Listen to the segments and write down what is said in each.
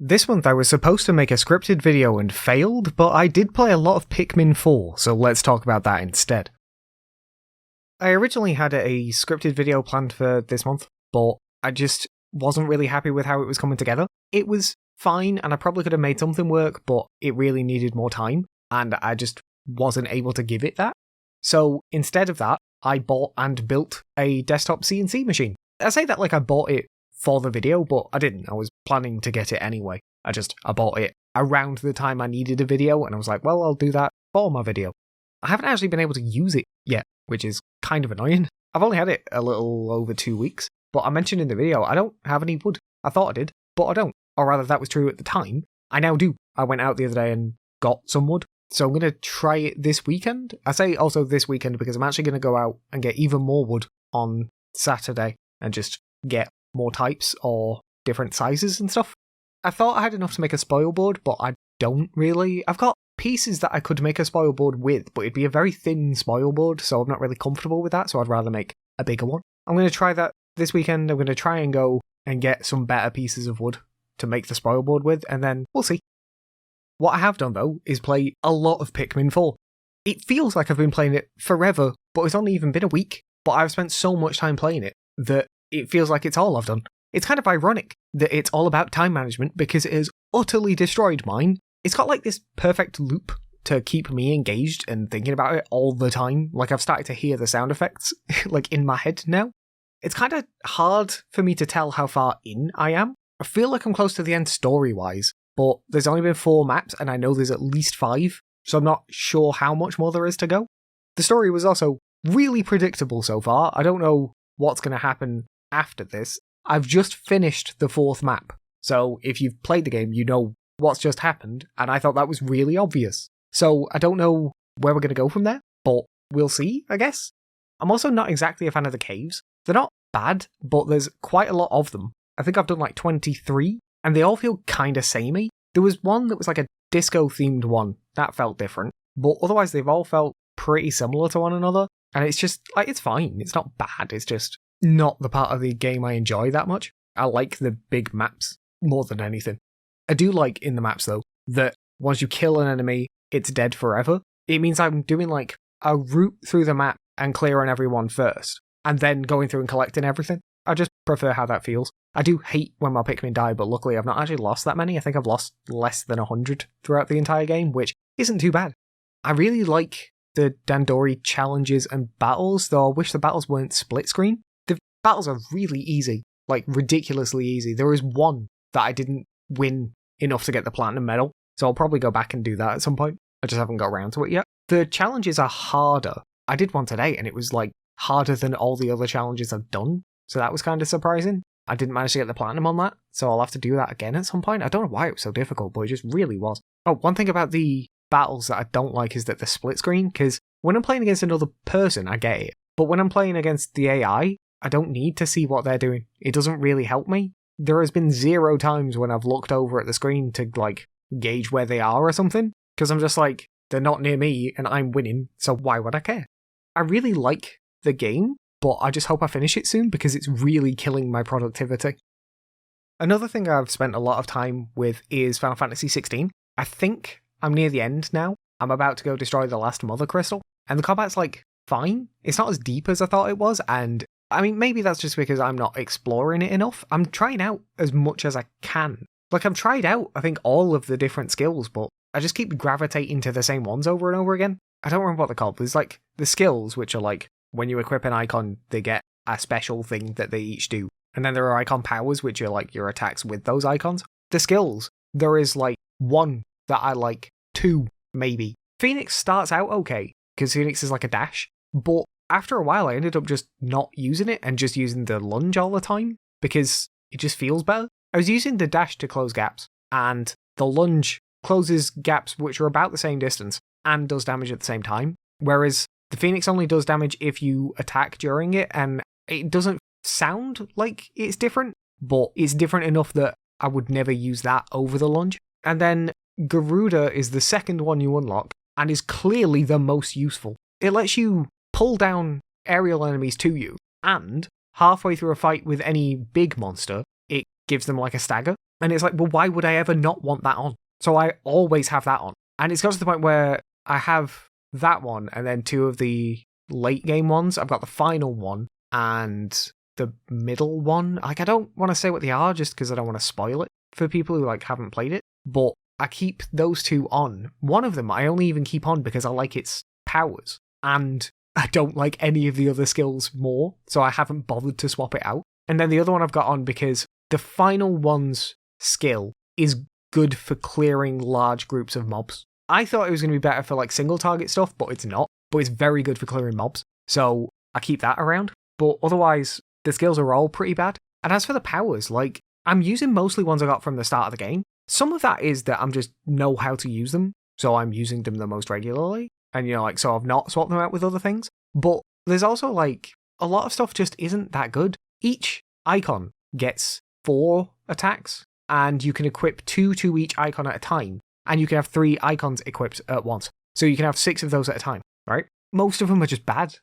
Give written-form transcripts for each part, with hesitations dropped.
This month I was supposed to make a scripted video and failed, but I did play a lot of Pikmin 4, so let's talk about that instead. I originally had a scripted video planned for this month, but I just wasn't really happy with how it was coming together. It was fine, and I probably could have made something work, but it really needed more time, and I just wasn't able to give it that. So instead of that, I bought and built a desktop CNC machine. I say that like I bought it for the video, but I didn't. I was planning to get it anyway. I bought it around the time I needed a video, and I was like, well, I'll do that for my video. I haven't actually been able to use it yet, which is kind of annoying. I've only had it a little over 2 weeks, but I mentioned in the video, I don't have any wood. I thought I did, but I don't. Or rather, that was true at the time. I now do. I went out the other day and got some wood, so I'm going to try it this weekend. I say also this weekend because I'm actually going to go out and get even more wood on Saturday and just get more types or different sizes and stuff. I thought I had enough to make a spoil board, but I don't really. I've got pieces that I could make a spoil board with, but it'd be a very thin spoil board, so I'm not really comfortable with that, so I'd rather make a bigger one. I'm going to try that this weekend. I'm going to try and go and get some better pieces of wood to make the spoil board with, and then we'll see. What I have done, though, is play a lot of Pikmin 4. It feels like I've been playing it forever, but it's only even been a week, but I've spent so much time playing it that it feels like it's all I've done. It's kind of ironic that it's all about time management because it has utterly destroyed mine. It's got like this perfect loop to keep me engaged and thinking about it all the time. Like I've started to hear the sound effects like in my head now. It's kind of hard for me to tell how far in I am. I feel like I'm close to the end story-wise, but there's only been 4 maps and I know there's at least 5, so I'm not sure how much more there is to go. The story was also really predictable so far. I don't know what's going to happen after this. I've just finished the 4th map, so if you've played the game, you know what's just happened, and I thought that was really obvious. So I don't know where we're going to go from there, but we'll see, I guess. I'm also not exactly a fan of the caves. They're not bad, but there's quite a lot of them. I think I've done like 23, and they all feel kind of samey. There was one that was like a disco-themed one. That felt different, but otherwise they've all felt pretty similar to one another, and it's just, like, it's fine. It's not bad, it's just not the part of the game I enjoy that much. I like the big maps more than anything. I do like in the maps, though, that once you kill an enemy, it's dead forever. It means I'm doing like a route through the map and clearing everyone first, and then going through and collecting everything. I just prefer how that feels. I do hate when my Pikmin die, but luckily I've not actually lost that many. I think I've lost less than 100 throughout the entire game, which isn't too bad. I really like the Dandori challenges and battles, though I wish the battles weren't split screen. The battles are really easy, like ridiculously easy. There is one that I didn't win enough to get the platinum medal, so I'll probably go back and do that at some point. I just haven't got around to it yet. The challenges are harder. I did one today and it was like harder than all the other challenges I've done, so that was kind of surprising. I didn't manage to get the platinum on that, so I'll have to do that again at some point. I don't know why it was so difficult, but it just really was. Oh, one thing about the battles that I don't like is that they're split screen, because when I'm playing against another person, I get it. But when I'm playing against the AI, I don't need to see what they're doing. It doesn't really help me. There has been 0 times when I've looked over at the screen to, like, gauge where they are or something, because I'm just like, they're not near me and I'm winning, so why would I care? I really like the game, but I just hope I finish it soon because it's really killing my productivity. Another thing I've spent a lot of time with is Final Fantasy XVI. I think I'm near the end now. I'm about to go destroy the last Mother Crystal, and the combat's like fine. It's not as deep as I thought it was, and I mean, maybe that's just because I'm not exploring it enough. I'm trying out as much as I can. Like, I've tried out, I think, all of the different skills, but I just keep gravitating to the same ones over and over again. I don't remember what they're called. There's like the skills, which are like, when you equip an icon, they get a special thing that they each do. And then there are icon powers, which are like your attacks with those icons. The skills, there is like 1 that I like, 2 maybe. Phoenix starts out okay, because Phoenix is like a dash, but after a while I ended up just not using it and just using the lunge all the time, because it just feels better. I was using the dash to close gaps, and the lunge closes gaps which are about the same distance and does damage at the same time, whereas the Phoenix only does damage if you attack during it, and it doesn't sound like it's different, but it's different enough that I would never use that over the lunge. And then Garuda is the second one you unlock, and is clearly the most useful. It lets you pull down aerial enemies to you, and halfway through a fight with any big monster, it gives them like a stagger, And it's like, well, why would I ever not want that on? So I always have that on. And it's got to the point where I have that one and then 2 of the late game ones. I've got the final one and the middle one. Like, I don't want to say what they are just because I don't want to spoil it for people who like haven't played it. But I keep those 2 on. One of them I only even keep on because I like its powers. And I don't like any of the other skills more, so I haven't bothered to swap it out. And then the other one I've got on because the final one's skill is good for clearing large groups of mobs. I thought it was going to be better for like single target stuff, but it's not. But it's very good for clearing mobs, so I keep that around. But otherwise, the skills are all pretty bad. And as for the powers, like, I'm using mostly ones I got from the start of the game. Some of that is that I'm just know how to use them, so I'm using them the most regularly. And, like, so I've not swapped them out with other things. But there's also, like, a lot of stuff just isn't that good. Each icon gets 4 attacks, and you can equip 2 to each icon at a time. And you can have 3 icons equipped at once. So you can have 6 of those at a time, right? Most of them are just bad,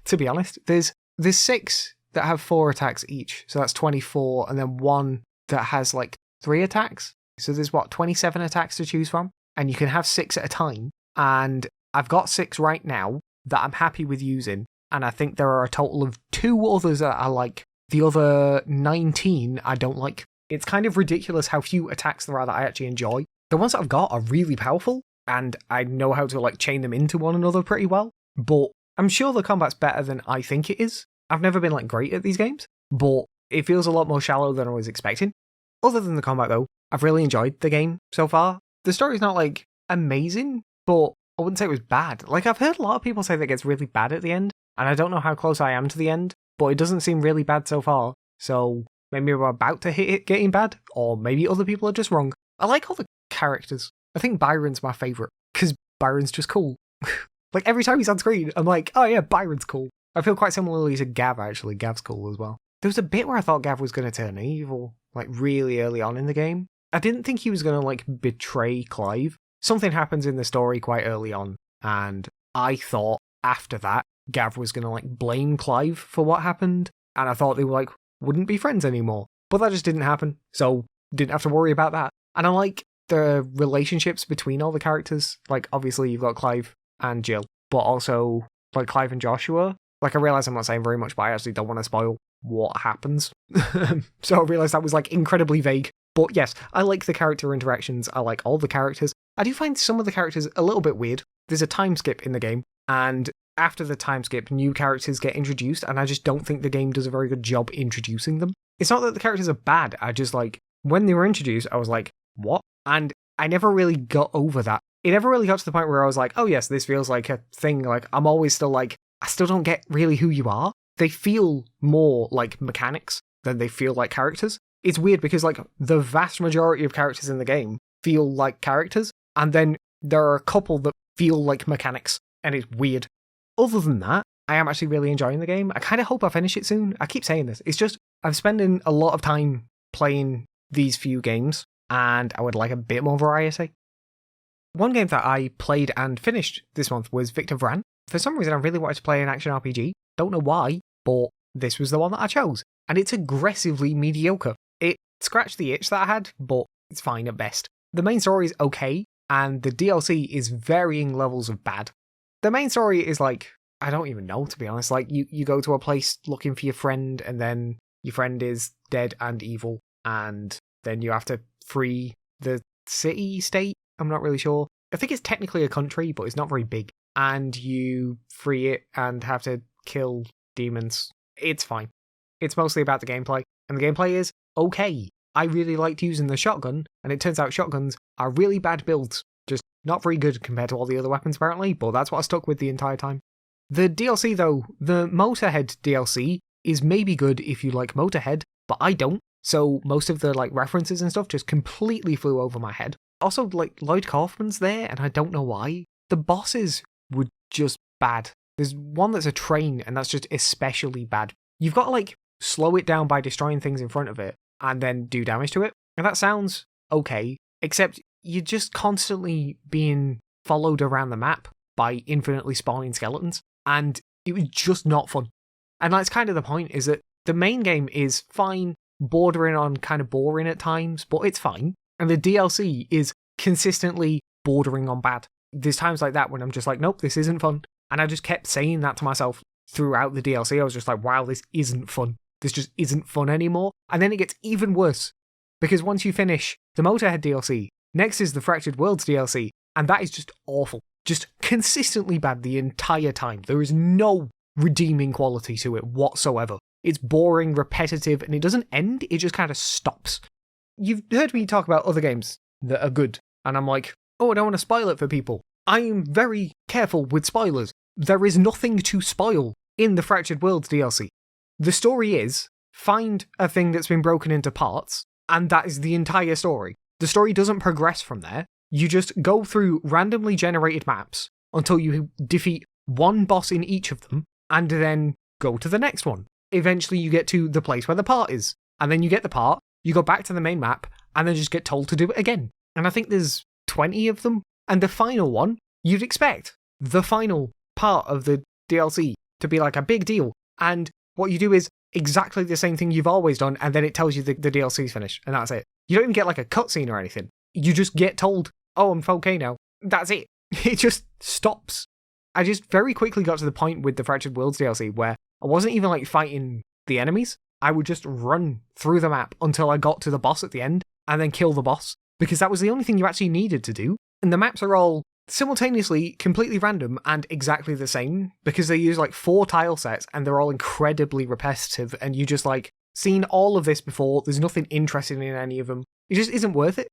to be honest. There's 6 that have 4 attacks each, so that's 24, and then 1 that has, like, 3 attacks. So there's, 27 attacks to choose from? And you can have 6 at a time, and I've got 6 right now that I'm happy with using, and I think there are a total of 2 others that I like. The other 19 I don't like. It's kind of ridiculous how few attacks there are that I actually enjoy. The ones that I've got are really powerful, and I know how to like chain them into one another pretty well, but I'm sure the combat's better than I think it is. I've never been like great at these games, but it feels a lot more shallow than I was expecting. Other than the combat though, I've really enjoyed the game so far. The story's not like amazing, but I wouldn't say it was bad. Like, I've heard a lot of people say that it gets really bad at the end, and I don't know how close I am to the end, but it doesn't seem really bad so far. So maybe we're about to hit it getting bad, or maybe other people are just wrong. I like all the characters. I think Byron's my favourite, because Byron's just cool. Like, every time he's on screen, I'm like, oh yeah, Byron's cool. I feel quite similarly to Gav, actually. Gav's cool as well. There was a bit where I thought Gav was going to turn evil, like really early on in the game. I didn't think he was going to like betray Clive. Something happens in the story quite early on, and I thought after that, Gav was going to like blame Clive for what happened, and I thought they were like, wouldn't be friends anymore. But that just didn't happen, so didn't have to worry about that. And I like the relationships between all the characters. Like, obviously you've got Clive and Jill, but also like Clive and Joshua. Like, I realise I'm not saying very much, but I actually don't want to spoil what happens. So I realised that was like incredibly vague. But yes, I like the character interactions. I like all the characters. I do find some of the characters a little bit weird. There's a time skip in the game, and after the time skip, new characters get introduced, and I just don't think the game does a very good job introducing them. It's not that the characters are bad, I just like, when they were introduced, I was like, what? And I never really got over that. It never really got to the point where I was like, oh yes, this feels like a thing. Like, I'm always still like, I still don't get really who you are. They feel more like mechanics than they feel like characters. It's weird because like the vast majority of characters in the game feel like characters, and then there are a couple that feel like mechanics, and it's weird. Other than that, I am actually really enjoying the game. I kind of hope I finish it soon. I keep saying this. It's just, I'm spending a lot of time playing these few games, and I would like a bit more variety. One game that I played and finished this month was Victor Vran. For some reason, I really wanted to play an action RPG. Don't know why, but this was the one that I chose. And it's aggressively mediocre. It scratched the itch that I had, but it's fine at best. The main story is okay, and the DLC is varying levels of bad. The main story is like, I don't even know, to be honest. Like, you go to a place looking for your friend, and then your friend is dead and evil, and then you have to free the city, state? I'm not really sure. I think it's technically a country, but it's not very big. And you free it and have to kill demons. It's fine. It's mostly about the gameplay, and the gameplay is okay. I really liked using the shotgun, and it turns out shotguns are really bad builds. Just not very good compared to all the other weapons, apparently, but that's what I stuck with the entire time. The DLC, though, the Motorhead DLC, is maybe good if you like Motorhead, but I don't, so most of the like references and stuff just completely flew over my head. Also, like, Lloyd Kaufman's there, and I don't know why. The bosses were just bad. There's one that's a train, and that's just especially bad. You've got to, like, slow it down by destroying things in front of it, and then do damage to it. And that sounds okay, except you're just constantly being followed around the map by infinitely spawning skeletons, and it was just not fun. And that's kind of the point, is that the main game is fine. bordering on kind of boring at times, but it's fine. And the DLC is consistently bordering on bad. There's times like that when I'm just like, nope, this isn't fun. And I just kept saying that to myself throughout the DLC. I was just like, wow, this isn't fun. This just isn't fun anymore. And then it gets even worse. Because once you finish the Motorhead DLC, next is the Fractured Worlds DLC, and that is just awful. Just consistently bad the entire time. There is no redeeming quality to it whatsoever. It's boring, repetitive, and it doesn't end, it just kind of stops. You've heard me talk about other games that are good, and I'm like, oh, I don't want to spoil it for people. I am very careful with spoilers. There is nothing to spoil in the Fractured Worlds DLC. The story is, find a thing that's been broken into parts, and that is the entire story. The story doesn't progress from there. You just go through randomly generated maps until you defeat one boss in each of them, and then go to the next one. Eventually you get to the place where the part is, and then you get the part, you go back to the main map, and then just get told to do it again. And I think there's 20 of them, and the final one, you'd expect the final part of the DLC to be like a big deal, and what you do is exactly the same thing you've always done, and then it tells you the DLC's finished, and that's it. You don't even get like a cutscene or anything. You just get told, oh, I'm okay now. That's it. It just stops. I just very quickly got to the point with the Fractured Worlds DLC where I wasn't even like fighting the enemies. I would just run through the map until I got to the boss at the end and then kill the boss, because that was the only thing you actually needed to do. And the maps are all simultaneously completely random and exactly the same, because they use like 4 tile sets and they're all incredibly repetitive, and you just like seen all of this before. There's nothing interesting in any of them. It just isn't worth it.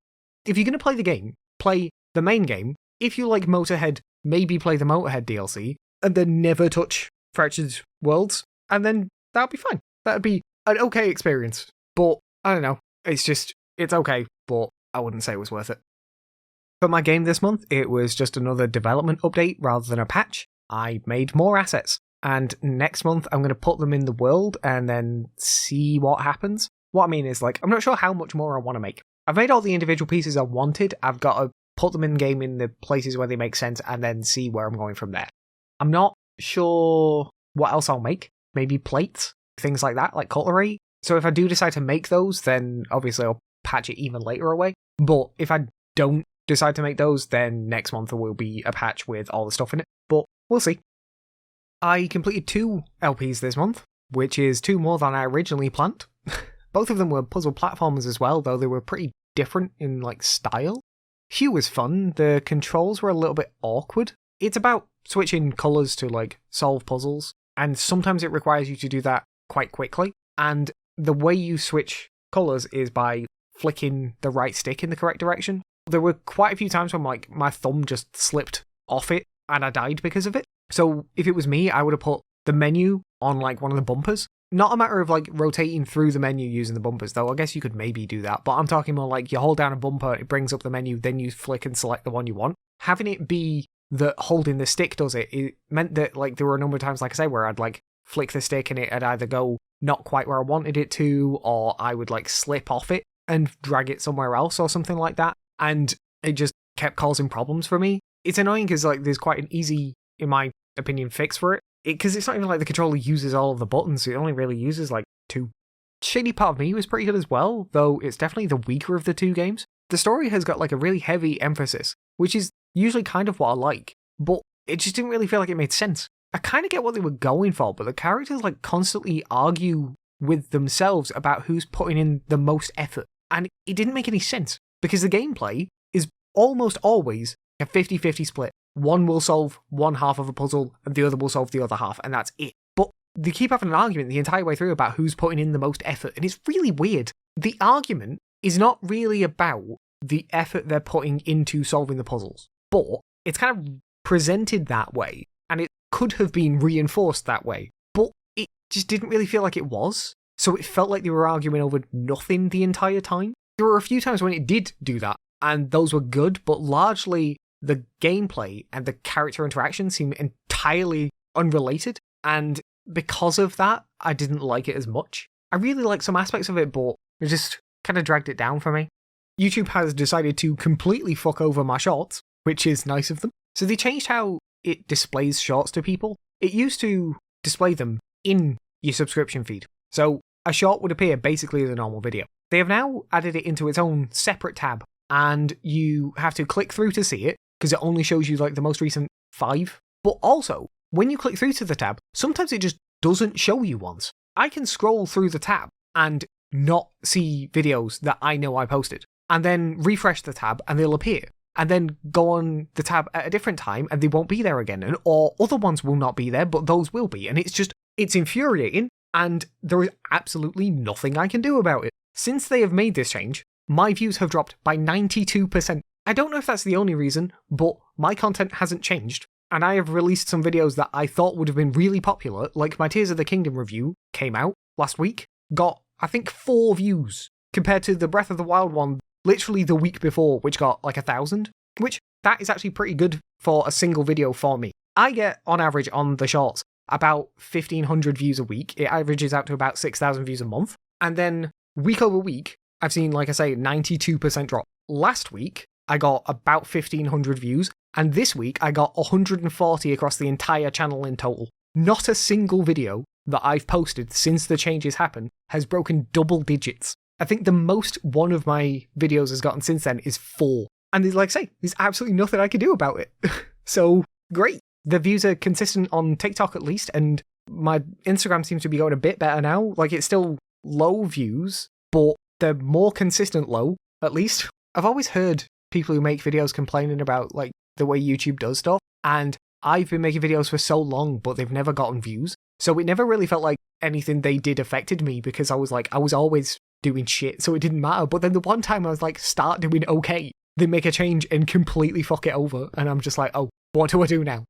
If you're going to play the game, play the main game. If you like Motorhead, maybe play the Motorhead DLC, and then never touch Fractured Worlds, and then that'll be fine. That'd be an okay experience. But, I don't know, it's okay, but I wouldn't say it was worth it. For my game this month, it was just another development update rather than a patch. I made more assets, and next month I'm going to put them in the world and then see what happens. What I mean is, like, I'm not sure how much more I want to make. I've made all the individual pieces I wanted. I've got to put them in game in the places where they make sense and then see where I'm going from there. I'm not sure what else I'll make. Maybe plates, things like that, like cutlery. So if I do decide to make those, then obviously I'll patch it even later away. But if I don't decide to make those, then next month there will be a patch with all the stuff in it. But we'll see. I completed 2 LPs this month, which is 2 more than I originally planned. Both of them were puzzle platformers as well, though they were pretty different in like style. Hue was fun, the controls were a little bit awkward. It's about switching colours to like solve puzzles, and sometimes it requires you to do that quite quickly, and the way you switch colours is by flicking the right stick in the correct direction. There were quite a few times when like my thumb just slipped off it and I died because of it. So if it was me, I would have put the menu on like one of the bumpers. Not a matter of like rotating through the menu using the bumpers, though I guess you could maybe do that, but I'm talking more like you hold down a bumper, it brings up the menu, then you flick and select the one you want. Having it be that holding the stick does it, it meant that like there were a number of times, like I say, where I'd like flick the stick and it'd either go not quite where I wanted it to, or I would like slip off it and drag it somewhere else or something like that, and it just kept causing problems for me. It's annoying because like there's quite an easy, in my opinion, fix for it. Because it's not even like the controller uses all of the buttons, it only really uses like 2. Shady Part of Me was pretty good as well, though it's definitely the weaker of the 2 games. The story has got like a really heavy emphasis, which is usually kind of what I like, but it just didn't really feel like it made sense. I kind of get what they were going for, but the characters like constantly argue with themselves about who's putting in the most effort, and it didn't make any sense, because the gameplay is almost always a 50-50 split. One will solve one half of a puzzle, and the other will solve the other half, and that's it. But they keep having an argument the entire way through about who's putting in the most effort, and it's really weird. The argument is not really about the effort they're putting into solving the puzzles, but it's kind of presented that way, and it could have been reinforced that way, but it just didn't really feel like it was, so it felt like they were arguing over nothing the entire time. There were a few times when it did do that, and those were good, but largely the gameplay and the character interaction seem entirely unrelated, and because of that, I didn't like it as much. I really like some aspects of it, but it just kind of dragged it down for me. YouTube has decided to completely fuck over my shorts, which is nice of them. So they changed how it displays shorts to people. It used to display them in your subscription feed. So a short would appear basically as a normal video. They have now added it into its own separate tab, and you have to click through to see it, because it only shows you like the most recent 5. But also, when you click through to the tab, sometimes it just doesn't show you ones. I can scroll through the tab and not see videos that I know I posted, and then refresh the tab and they'll appear, and then go on the tab at a different time and they won't be there again, or other ones will not be there, but those will be, and it's infuriating, and there is absolutely nothing I can do about it. Since they have made this change, my views have dropped by 92%. I don't know if that's the only reason, but my content hasn't changed, and I have released some videos that I thought would have been really popular, like my Tears of the Kingdom review came out last week, got, I think, 4 views, compared to the Breath of the Wild one literally the week before, which got like 1,000, which that is actually pretty good for a single video for me. I get, on average, on the shorts, about 1,500 views a week. It averages out to about 6,000 views a month. And then, week over week, I've seen, like I say, 92% drop. Last week, I got about 1,500 views, and this week, I got 140 across the entire channel in total. Not a single video that I've posted since the changes happened has broken double digits. I think the most one of my videos has gotten since then is 4. And like I say, there's absolutely nothing I can do about it. So, great. The views are consistent on TikTok at least, and my Instagram seems to be going a bit better now. Like, it's still low views, but they're more consistent low, at least. I've always heard people who make videos complaining about, like, the way YouTube does stuff, and I've been making videos for so long, but they've never gotten views. So it never really felt like anything they did affected me, because I was always doing shit, so it didn't matter. But then the one time I was like, start doing okay, they make a change and completely fuck it over, and I'm just like, oh, what do I do now?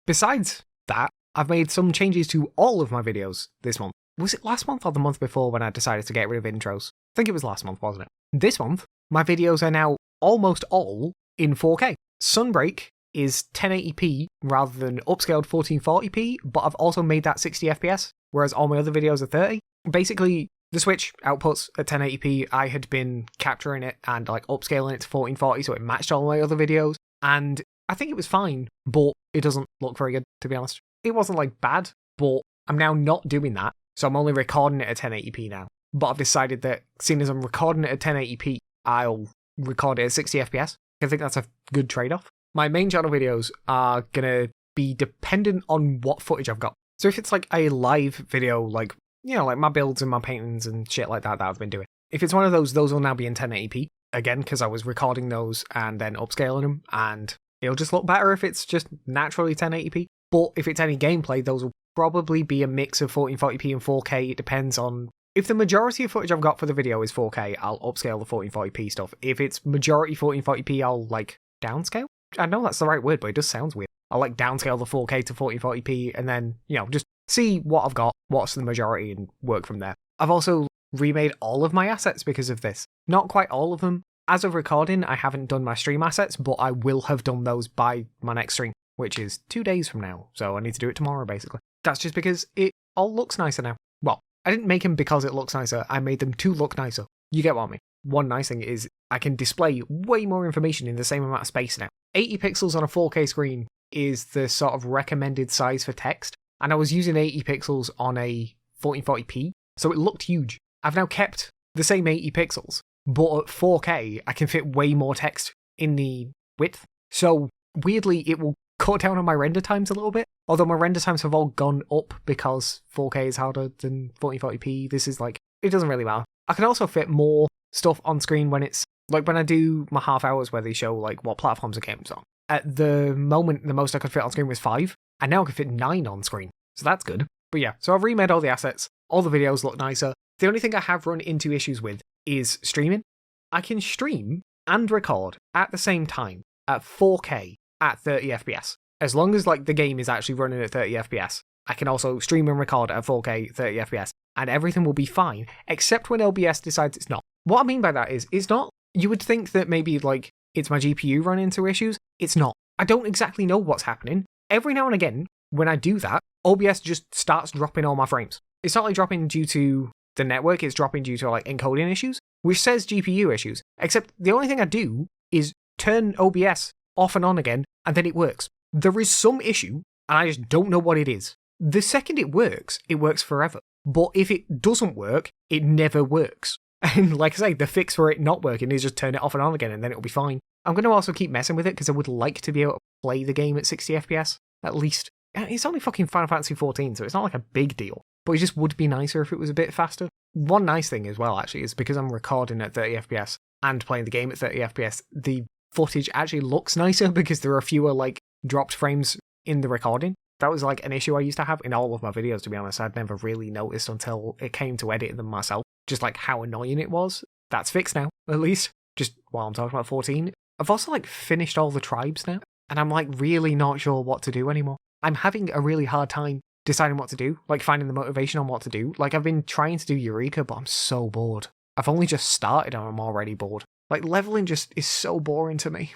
Besides that, I've made some changes to all of my videos this month. Was it last month or the month before when I decided to get rid of intros? I think it was last month, wasn't it? This month, my videos are now almost all in 4K. Sunbreak is 1080p rather than upscaled 1440p, but I've also made that 60 FPS, whereas all my other videos are 30. Basically, the Switch outputs at 1080p. I had been capturing it and like upscaling it to 1440, so it matched all my other videos, and I think it was fine, but it doesn't look very good, to be honest. It wasn't like bad, but I'm now not doing that, so I'm only recording it at 1080p now. But I've decided that, seeing as I'm recording it at 1080p, I'll record it at 60 FPS. I think that's a good trade-off. My main channel videos are gonna be dependent on what footage I've got. So if it's like a live video, like, you know, like my builds and my paintings and shit like that I've been doing. If it's one of those will now be in 1080p, again, because I was recording those and then upscaling them, and it'll just look better if it's just naturally 1080p. But if it's any gameplay, those will probably be a mix of 1440p and 4K. It depends on... If the majority of footage I've got for the video is 4K, I'll upscale the 1440p stuff. If it's majority 1440p, I'll, like, downscale? I know that's the right word, but it just sounds weird. I'll, like, downscale the 4K to 1440p, and then, you know, just see what I've got, what's the majority, and work from there. I've also remade all of my assets because of this. Not quite all of them. As of recording, I haven't done my stream assets, but I will have done those by my next stream, which is 2 days from now, so I need to do it tomorrow, basically. That's just because it all looks nicer now. Well, I didn't make them because it looks nicer, I made them to look nicer. You get what I mean. One nice thing is I can display way more information in the same amount of space now. 80 pixels on a 4K screen is the sort of recommended size for text, and I was using 80 pixels on a 1440p, so it looked huge. I've now kept the same 80 pixels, but at 4K, I can fit way more text in the width. So, weirdly, it will cut down on my render times a little bit, although my render times have all gone up because 4K is harder than 1440p. This is like, it doesn't really matter. I can also fit more stuff on screen when it's, like when I do my half hours where they show like what platforms the game's on. At the moment, the most I could fit on screen was 5, and now I can fit 9 on screen. So that's good. But yeah, so I've remade all the assets, all the videos look nicer. The only thing I have run into issues with is streaming. I can stream and record at the same time at 4K at 30 FPS. As long as like the game is actually running at 30 FPS, I can also stream and record at 4K 30 FPS, and everything will be fine, except when OBS decides it's not. What I mean by that is, it's not, you would think that maybe like it's my GPU running into issues. It's not. I don't exactly know what's happening. Every now and again, when I do that, OBS just starts dropping all my frames. It's not like dropping due to the network, it's dropping due to like encoding issues, which says GPU issues. Except the only thing I do is turn OBS off and on again, and then it works. There is some issue, and I just don't know what it is. The second it works forever. but if it doesn't work, it never works. And like I say, the fix for it not working is just turn it off and on again, and then it'll be fine. I'm going to also keep messing with it, because I would like to be able to play the game at 60 FPS, at least. It's only fucking Final Fantasy XIV, so it's not like a big deal. But it just would be nicer if it was a bit faster. One nice thing as well, actually, is because I'm recording at 30 FPS and playing the game at 30 FPS, the footage actually looks nicer because there are fewer, like, dropped frames in the recording. That was, like, an issue I used to have in all of my videos, to be honest. I'd never really noticed until it came to editing them myself, just, like, how annoying it was. That's fixed now, at least. Just while I'm talking about 14. I've also, like, finished all the tribes now, and I'm, like, really not sure what to do anymore. I'm having a really hard time deciding what to do, like, finding the motivation on what to do. Like, I've been trying to do Eureka, but I'm so bored. I've only just started and I'm already bored. Like, leveling just is so boring to me.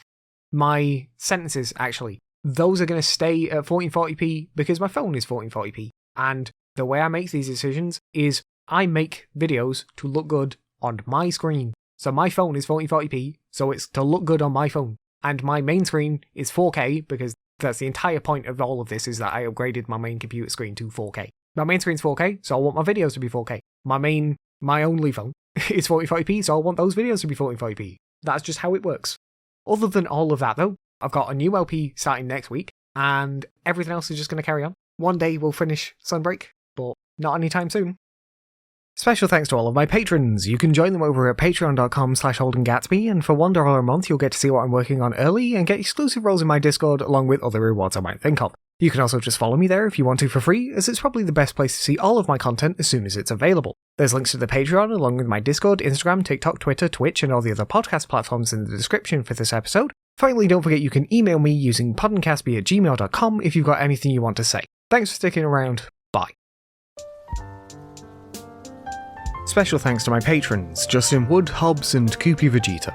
My sentences, actually, those are going to stay at 1440p because my phone is 1440p. And the way I make these decisions is I make videos to look good on my screen. So my phone is 1440p, so it's to look good on my phone. And my main screen is 4K because that's the entire point of all of this, is that I upgraded my main computer screen to 4K. My main screen's 4K, so I want my videos to be 4K. My only phone is 1440p, so I want those videos to be 1440p. That's just how it works. Other than all of that, though, I've got a new LP starting next week, and everything else is just going to carry on. One day we'll finish Sunbreak, but not anytime soon. Special thanks to all of my patrons. You can join them over at patreon.com/Holden Gatsby, and for $1 a month you'll get to see what I'm working on early and get exclusive roles in my Discord along with other rewards I might think of. You can also just follow me there if you want to for free, as it's probably the best place to see all of my content as soon as it's available. There's links to the Patreon along with my Discord, Instagram, TikTok, Twitter, Twitch, and all the other podcast platforms in the description for this episode. Finally, don't forget you can email me using podencastby@gmail.com if you've got anything you want to say. Thanks for sticking around. Bye. Special thanks to my patrons, Justin Wood, Hobbs, and Koopy Vegeta.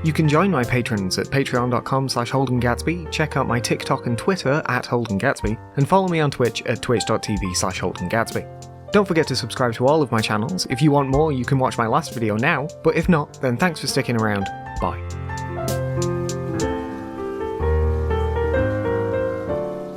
You can join my patrons at patreon.com/Holden Gatsby, check out my TikTok and Twitter @Holden Gatsby, and follow me on Twitch at twitch.tv/Holden Gatsby. Don't forget to subscribe to all of my channels. If you want more, you can watch my last video now, but if not, then thanks for sticking around. Bye.